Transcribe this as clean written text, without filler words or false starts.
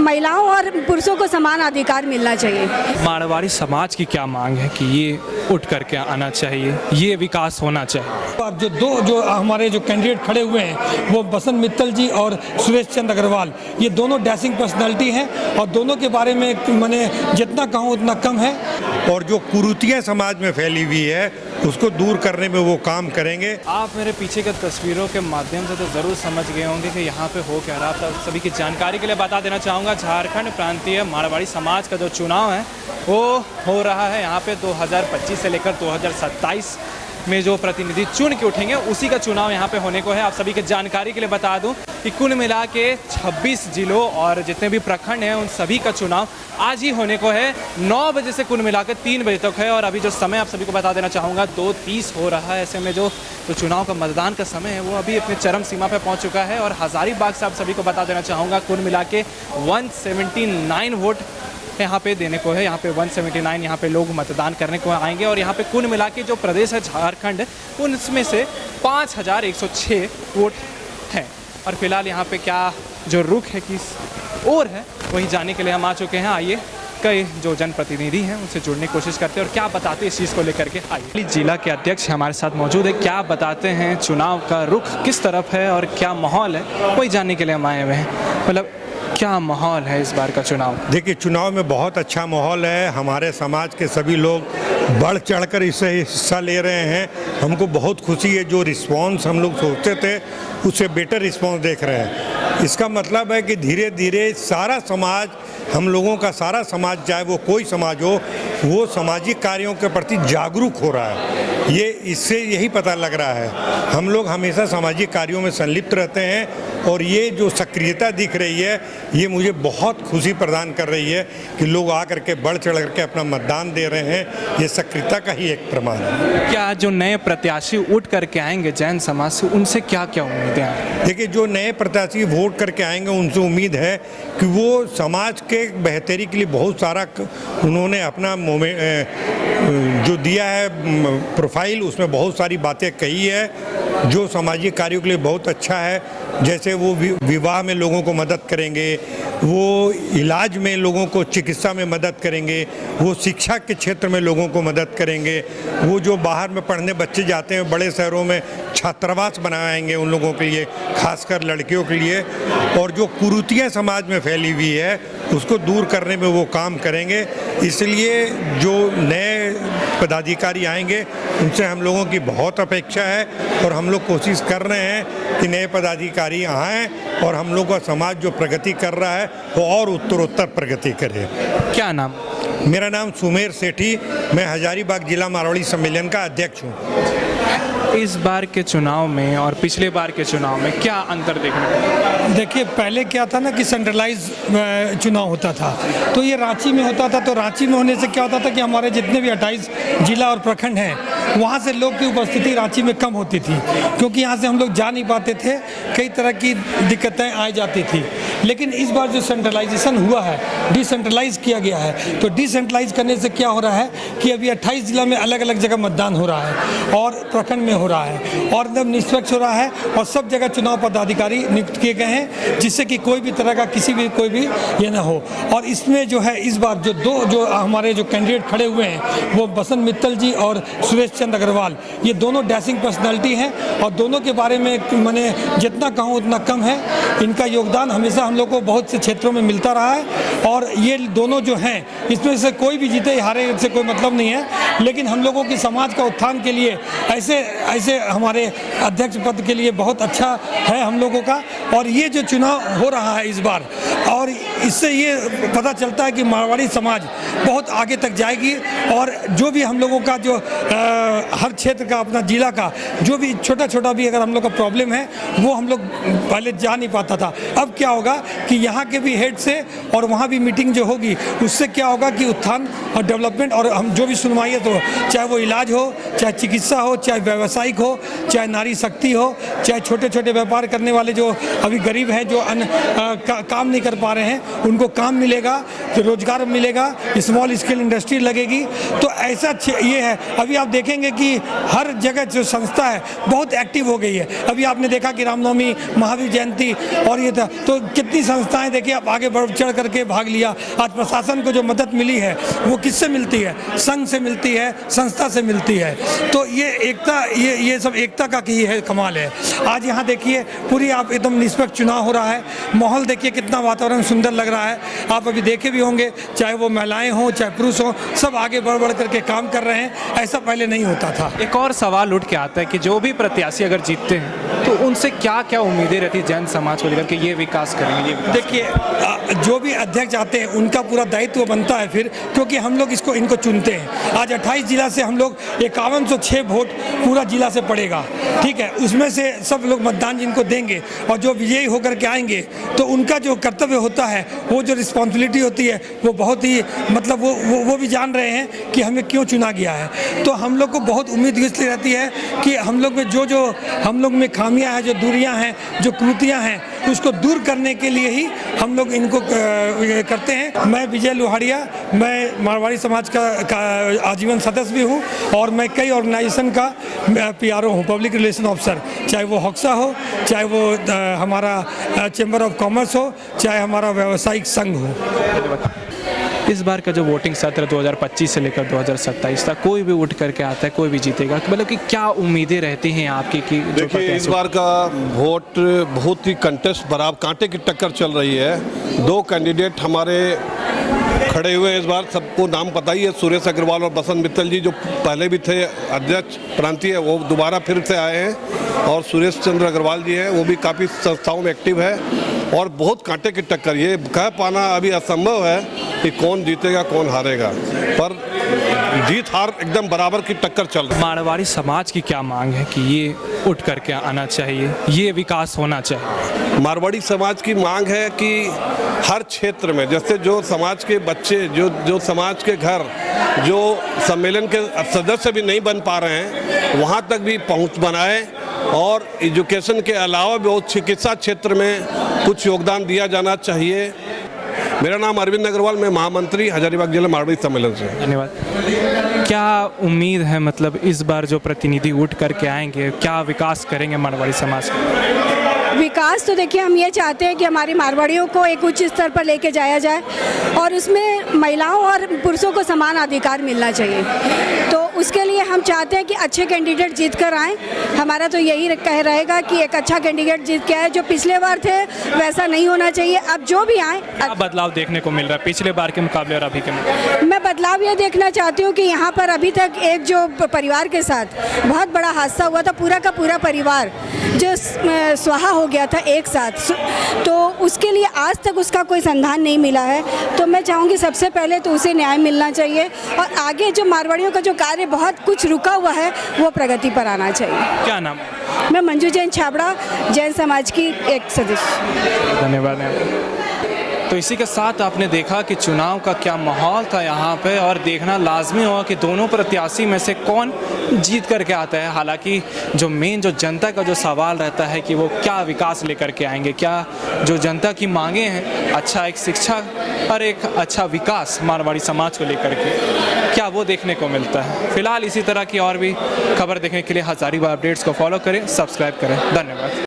महिलाओं और पुरुषों को समान अधिकार मिलना चाहिए। मारवाड़ी समाज की क्या मांग है कि ये उठ करके आना चाहिए, ये विकास होना चाहिए? अब जो हमारे जो कैंडिडेट खड़े हुए हैं वो बसंत मित्तल जी और सुरेश चंद्र अग्रवाल, ये दोनों डैशिंग पर्सनालिटी हैं और दोनों के बारे में मैंने जितना कहूँ उतना कम है। और जो कुरीतियाँ समाज में फैली हुई है उसको दूर करने में वो काम करेंगे। आप मेरे पीछे के तस्वीरों के माध्यम से तो ज़रूर समझ गए होंगे कि यहाँ पे हो क्या रहा था। सभी की जानकारी के लिए बता देना चाहूँगा, झारखंड प्रांतीय मारवाड़ी समाज का जो चुनाव है वो हो रहा है यहाँ पे 2025 से लेकर 2027 में जो प्रतिनिधि चुन के उठेंगे उसी का चुनाव यहाँ पे होने को है। आप सभी के जानकारी के लिए बता दूं कि कुल मिला के 26 जिलों और जितने भी प्रखंड हैं उन सभी का चुनाव आज ही होने को है। 9 बजे से कुल मिलाकर 3 बजे तक है और अभी जो समय आप सभी को बता देना चाहूँगा 2:30 हो रहा है। ऐसे में जो चुनाव का मतदान का समय है वो अभी अपने चरम सीमा पर पहुँच चुका है और हज़ारीबाग से आप सभी को बता देना चाहूँगा कुल मिला के 179 वोट यहाँ पे देने को है। यहाँ पे 179 यहाँ पे लोग मतदान करने को आएंगे और यहाँ पे कुल मिला के जो प्रदेश है झारखंड उनमें से 5106 वोट हैं। और फिलहाल यहाँ पे क्या जो रुख है किस ओर है वही जानने के लिए हम आ चुके हैं। आइए कई जो जनप्रतिनिधि हैं उनसे जुड़ने की कोशिश करते हैं और क्या बताते हैं इस चीज़ को लेकर के। आइए जिला के अध्यक्ष हमारे साथ मौजूद है, क्या बताते हैं चुनाव का रुख किस तरफ है और क्या माहौल है वही जानने के लिए हम आए हुए हैं। मतलब क्या माहौल है इस बार का चुनाव? देखिए, चुनाव में बहुत अच्छा माहौल है। हमारे समाज के सभी लोग बढ़ चढ़कर इससे हिस्सा ले रहे हैं। हमको बहुत खुशी है। जो रिस्पांस हम लोग सोचते थे उससे बेटर रिस्पांस देख रहे हैं। इसका मतलब है कि धीरे धीरे सारा समाज, हम लोगों का सारा समाज, चाहे वो कोई समाज हो, वो सामाजिक कार्यों के प्रति जागरूक हो रहा है। ये इससे यही पता लग रहा है। हम लोग हमेशा सामाजिक कार्यों में संलिप्त रहते हैं और ये जो सक्रियता दिख रही है ये मुझे बहुत खुशी प्रदान कर रही है कि लोग आकर के बढ़ चढ़ करके अपना मतदान दे रहे हैं। ये सक्रियता का ही एक प्रमाण है। क्या जो नए प्रत्याशी उठ करके आएंगे जैन समाज से, उनसे क्या क्या उम्मीदें हैं? देखिए, जो नए प्रत्याशी वोट करके आएंगे उनसे उम्मीद है कि वो समाज के बेहतरी के लिए बहुत सारा उन्होंने अपना जो दिया है प्रोफाइल, उसमें बहुत सारी बातें कही है जो सामाजिक कार्यों के लिए बहुत अच्छा है। जैसे वो विवाह में लोगों को मदद करेंगे, वो इलाज में लोगों को, चिकित्सा में मदद करेंगे, वो शिक्षा के क्षेत्र में लोगों को मदद करेंगे, वो जो बाहर में पढ़ने बच्चे जाते हैं बड़े शहरों में छात्रावास बनाएंगे उन लोगों के लिए, खासकर लड़कियों के लिए। और जो कुरीतियाँ समाज में फैली हुई है उसको दूर करने में वो काम करेंगे। इसलिए जो नए पदाधिकारी आएंगे उनसे हम लोगों की बहुत अपेक्षा है और हम लोग कोशिश कर रहे हैं कि नए पदाधिकारी आएँ और हम लोग का समाज जो प्रगति कर रहा है वो और उत्तरोत्तर प्रगति करे। क्या नाम? मेरा नाम सुमेर सेठी, मैं हजारीबाग जिला मारवाड़ी सम्मेलन का अध्यक्ष हूँ। इस बार के चुनाव में और पिछले बार के चुनाव में क्या अंतर देखने को मिला? देखिए, पहले क्या था ना कि सेंट्रलाइज चुनाव होता था, तो ये रांची में होता था। तो रांची में होने से क्या होता था कि हमारे जितने भी 28 जिला और प्रखंड हैं वहाँ से लोग की उपस्थिति रांची में कम होती थी, क्योंकि यहाँ से हम लोग जा नहीं पाते थे, कई तरह की दिक्कतें आ जाती थी। लेकिन इस बार जो सेंट्रलाइजेशन हुआ है, डिसेंट्रलाइज किया गया है, तो डिसेंट्रलाइज करने से क्या हो रहा है कि अभी 28 जिला में अलग अलग जगह मतदान हो रहा है और प्रखंड में हो रहा है और एकदम निष्पक्ष हो रहा है और सब जगह चुनाव पदाधिकारी नियुक्त किए गए हैं, जिससे कि कोई भी तरह का कोई भी ये ना हो। और इसमें जो है इस बार जो हमारे जो कैंडिडेट खड़े हुए हैं वो बसंत मित्तल जी और सुरेश चंद्र अग्रवाल, ये दोनों डैशिंग पर्सनालिटी हैं और दोनों के बारे में मैंने जितना कहूँ उतना कम है। इनका योगदान हमेशा हम लोग को बहुत से क्षेत्रों में मिलता रहा है और ये दोनों जो हैं इसमें से कोई भी जीते हारे से कोई मतलब नहीं है, लेकिन हम लोगों की समाज का उत्थान के लिए ऐसे हमारे अध्यक्ष पद के लिए बहुत अच्छा है हम लोगों का। और ये जो चुनाव हो रहा है इस बार, और इससे ये पता चलता है कि मारवाड़ी समाज बहुत आगे तक जाएगी और जो भी हम लोगों का जो हर क्षेत्र का, अपना जिला का जो भी छोटा भी अगर हम लोग का प्रॉब्लम है वो हम लोग पहले जा नहीं पाता था। अब क्या होगा कि यहाँ के भी हेड से और वहाँ भी मीटिंग जो होगी उससे क्या होगा कि उत्थान और डेवलपमेंट, और हम जो भी सुनवाई है, तो चाहे वो इलाज हो, चाहे चिकित्सा हो, चाहे व्यावसायिक हो, चाहे नारी शक्ति हो, चाहे छोटे व्यापार करने वाले जो अभी गरीब हैं, जो काम नहीं कर पा रहे हैं, उनको काम मिलेगा, तो रोजगार मिलेगा, स्मॉल स्केल इंडस्ट्री लगेगी। तो ऐसा ये है। अभी आप देखेंगे कि हर जगह जो संस्था है बहुत एक्टिव हो गई है। अभी आपने देखा कि रामनवमी, महावीर जयंती और ये था, तो कितनी संस्थाएं देखिए आप आगे बढ़ चढ़ करके भाग लिया। आज प्रशासन को जो मदद मिली है वो किससे मिलती है? संघ से मिलती है, संस्था से मिलती है। तो ये एकता, ये सब एकता का की है, कमाल है। आज यहाँ देखिए पूरी आप एकदम निष्पक्ष चुनाव हो रहा है। माहौल देखिए कितना वातावरण सुंदर लग रहा है। आप अभी देखे भी होंगे, चाहे वो महिलाएं हों चाहे पुरुष हों, सब आगे बढ़ बढ़ करके काम कर रहे हैं। ऐसा पहले नहीं होता था। एक और सवाल उठ के आता है कि जो भी प्रत्याशी अगर जीतते हैं तो उनसे क्या क्या उम्मीदें रहती है जैन समाज को लेकर के, ये विकास करेंगे, ये विकास। देखिए जो भी अध्यक्ष आते हैं उनका पूरा दायित्व बनता है फिर, क्योंकि हम लोग इनको चुनते हैं। आज 28 जिला से हम लोग 5106 वोट पूरा जिला से पड़ेगा, ठीक है। उसमें से सब लोग मतदान जिनको देंगे और जो विजयी होकर के आएंगे तो उनका जो कर्तव्य होता है, वो जो रिस्पॉन्सिबिलिटी होती है, वो बहुत ही मतलब वो भी जान रहे हैं कि हमें क्यों चुना गया है। तो हम लोग को बहुत उम्मीद इसलिए रहती है कि हम लोग में जो हम लोग में खामियां हैं, जो दूरियां हैं, जो त्रुटियां हैं, उसको दूर करने के लिए ही हम लोग इनको करते हैं। मैं विजय लोहाड़िया, मैं मारवाड़ी समाज का आजीवन सदस्य भी हूँ और मैं कई ऑर्गेनाइजेशन का PRO हूँ, पब्लिक रिलेशन ऑफिसर। चाहे वो हॉक्सा हो, चाहे वो हमारा चैम्बर ऑफ कॉमर्स हो, चाहे हमारा व्यावसायिक संघ हो। इस बार का जो वोटिंग सत्र 2025 से लेकर 2027 तक कोई भी उठ करके आता है, कोई भी जीतेगा, मतलब कि क्या उम्मीदें रहती हैं आपकी? कि देखिए इस बार का वोट बहुत ही कंटेस्ट बराबर, कांटे की टक्कर चल रही है। 2 कैंडिडेट हमारे खड़े हुए हैं इस बार, सबको नाम पता ही है, सुरेश अग्रवाल और बसंत मित्तल जी, जो पहले भी थे अध्यक्ष प्रांतीय, वो दोबारा फिर से आए हैं। और सुरेश चंद्र अग्रवाल जी हैं, वो भी काफ़ी संस्थाओं में एक्टिव है और बहुत कांटे की टक्कर। ये कह पाना अभी असंभव है कि कौन जीतेगा कौन हारेगा, पर जीत हार एकदम बराबर की टक्कर चल रही है। मारवाड़ी समाज की क्या मांग है कि ये उठ करके आना चाहिए, ये विकास होना चाहिए? मारवाड़ी समाज की मांग है कि हर क्षेत्र में, जैसे जो समाज के बच्चे, जो समाज के घर, जो सम्मेलन के सदस्य भी नहीं बन पा रहे हैं, वहाँ तक भी पहुँच बनाए और एजुकेशन के अलावा भी चिकित्सा क्षेत्र में कुछ योगदान दिया जाना चाहिए। मेरा नाम अरविंद अग्रवाल, मैं महामंत्री हजारीबाग जिला मारवाड़ी सम्मेलन से। धन्यवाद। क्या उम्मीद है, मतलब इस बार जो प्रतिनिधि उठ करके आएंगे, क्या विकास करेंगे मारवाड़ी समाज का? विकास तो देखिए हम ये चाहते हैं कि हमारी मारवाड़ियों को एक उच्च स्तर पर लेके जाया जाए और उसमें महिलाओं और पुरुषों को समान अधिकार मिलना चाहिए। तो उसके लिए हम चाहते हैं कि अच्छे कैंडिडेट जीत कर आएँ। हमारा तो यही कह रहेगा कि एक अच्छा कैंडिडेट जीत के आए। जो पिछले बार थे वैसा नहीं होना चाहिए। अब जो भी आए, क्या बदलाव देखने को मिल रहा है पिछले बार के मुकाबले और अभी के मुकाबले? मैं बदलाव ये देखना चाहती हूँ कि यहाँ पर अभी तक एक जो परिवार के साथ बहुत बड़ा हादसा हुआ था, पूरा का पूरा परिवार जो स्वाहा हो गया था एक साथ, तो उसके लिए आज तक उसका कोई संधान नहीं मिला है। तो मैं चाहूँगी सबसे पहले तो उसे न्याय मिलना चाहिए और आगे जो मारवाड़ियों का जो कार्य बहुत कुछ रुका हुआ है वो प्रगति पर आना चाहिए। क्या नाम? मैं मंजू जैन छाबड़ा, जैन समाज की एक सदस्य। धन्यवाद। तो इसी के साथ आपने देखा कि चुनाव का क्या माहौल था यहाँ पे और देखना लाजमी होगा कि दोनों प्रत्याशी में से कौन जीत करके आता है। हालांकि जो मेन जो जनता का जो सवाल रहता है कि वो क्या विकास लेकर के आएंगे, क्या जो जनता की मांगे हैं, अच्छा एक शिक्षा और एक अच्छा विकास मारवाड़ी समाज को लेकर के, क्या वो देखने को मिलता है। फिलहाल इसी तरह की और भी खबर देखने के लिए हजारीबाग अपडेट्स को फॉलो करें, सब्सक्राइब करें। धन्यवाद।